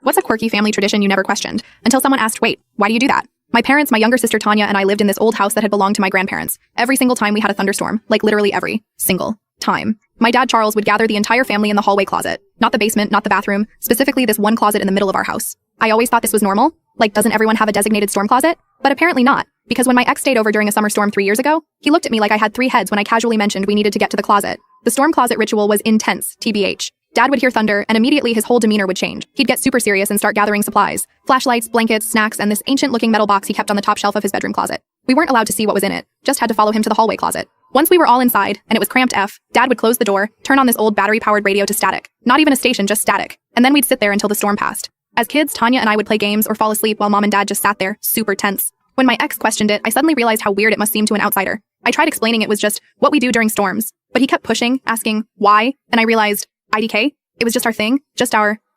What's a quirky family tradition you never questioned? Until someone asked, wait, why do you do that? My parents, my younger sister Tanya, and I lived in this old house that had belonged to my grandparents. Every single time we had a thunderstorm, like literally every single time, my dad Charles would gather the entire family in the hallway closet. Not the basement, not the bathroom, specifically this one closet in the middle of our house. I always thought this was normal. Like, doesn't everyone have a designated storm closet? But apparently not, because when my ex stayed over during a summer storm 3 years ago, he looked at me like I had 3 heads when I casually mentioned we needed to get to the closet. The storm closet ritual was intense, TBH. Dad would hear thunder, and immediately his whole demeanor would change. He'd get super serious and start gathering supplies. Flashlights, blankets, snacks, and this ancient-looking metal box he kept on the top shelf of his bedroom closet. We weren't allowed to see what was in it, just had to follow him to the hallway closet. Once we were all inside, and it was cramped F, Dad would close the door, turn on this old battery-powered radio to static. Not even a station, just static. And then we'd sit there until the storm passed. As kids, Tanya and I would play games or fall asleep while Mom and Dad just sat there, super tense. When my ex questioned it, I suddenly realized how weird it must seem to an outsider. I tried explaining it was just what we do during storms, but he kept pushing, asking, why? And I realized, IDK? It was just our thing,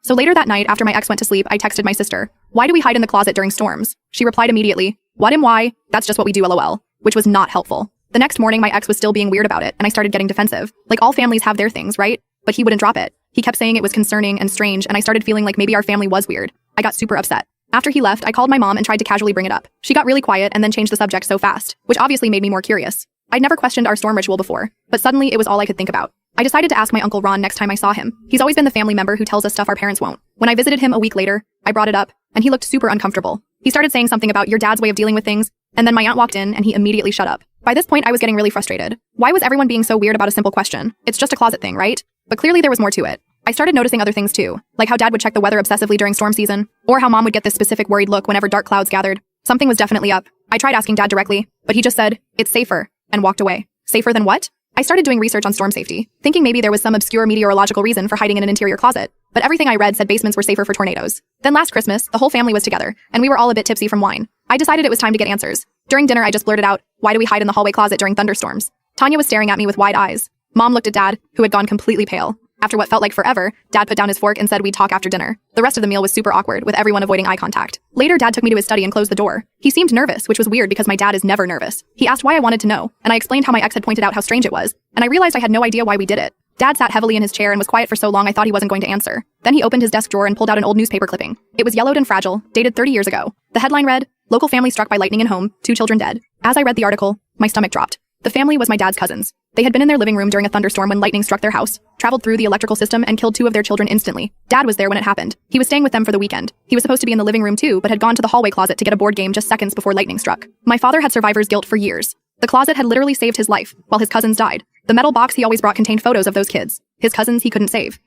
So later that night, after my ex went to sleep, I texted my sister, why do we hide in the closet during storms? She replied immediately, what and why? That's just what we do, LOL, which was not helpful. The next morning, my ex was still being weird about it, and I started getting defensive. Like, all families have their things, right? But he wouldn't drop it. He kept saying it was concerning and strange, and I started feeling like maybe our family was weird. I got super upset. After he left, I called my mom and tried to casually bring it up. She got really quiet and then changed the subject so fast, which obviously made me more curious. I'd never questioned our storm ritual before, but suddenly it was all I could think about. I decided to ask my Uncle Ron next time I saw him. He's always been the family member who tells us stuff our parents won't. When I visited him a week later, I brought it up, and he looked super uncomfortable. He started saying something about your dad's way of dealing with things, and then my aunt walked in and he immediately shut up. By this point, I was getting really frustrated. Why was everyone being so weird about a simple question? It's just a closet thing, right? But clearly there was more to it. I started noticing other things too, like how Dad would check the weather obsessively during storm season, or how Mom would get this specific worried look whenever dark clouds gathered. Something was definitely up. I tried asking Dad directly, but he just said, it's safer, and walked away. Safer than what? I started doing research on storm safety, thinking maybe there was some obscure meteorological reason for hiding in an interior closet, but everything I read said basements were safer for tornadoes. Then last Christmas, the whole family was together, and we were all a bit tipsy from wine. I decided it was time to get answers. During dinner, I just blurted out, why do we hide in the hallway closet during thunderstorms? Tanya was staring at me with wide eyes. Mom looked at Dad, who had gone completely pale. After what felt like forever, Dad put down his fork and said we'd talk after dinner. The rest of the meal was super awkward, with everyone avoiding eye contact. Later, Dad took me to his study and closed the door. He seemed nervous, which was weird because my dad is never nervous. He asked why I wanted to know, and I explained how my ex had pointed out how strange it was, and I realized I had no idea why we did it. Dad sat heavily in his chair and was quiet for so long I thought he wasn't going to answer. Then he opened his desk drawer and pulled out an old newspaper clipping. It was yellowed and fragile, dated 30 years ago. The headline read, local family struck by lightning in home, 2 children dead. As I read the article, my stomach dropped. The family was my dad's cousins. They had been in their living room during a thunderstorm when lightning struck their house, traveled through the electrical system, and killed 2 of their children instantly. Dad was there when it happened. He was staying with them for the weekend. He was supposed to be in the living room too, but had gone to the hallway closet to get a board game just seconds before lightning struck. My father had survivor's guilt for years. The closet had literally saved his life, while his cousins died. The metal box he always brought contained photos of those kids. His cousins he couldn't save.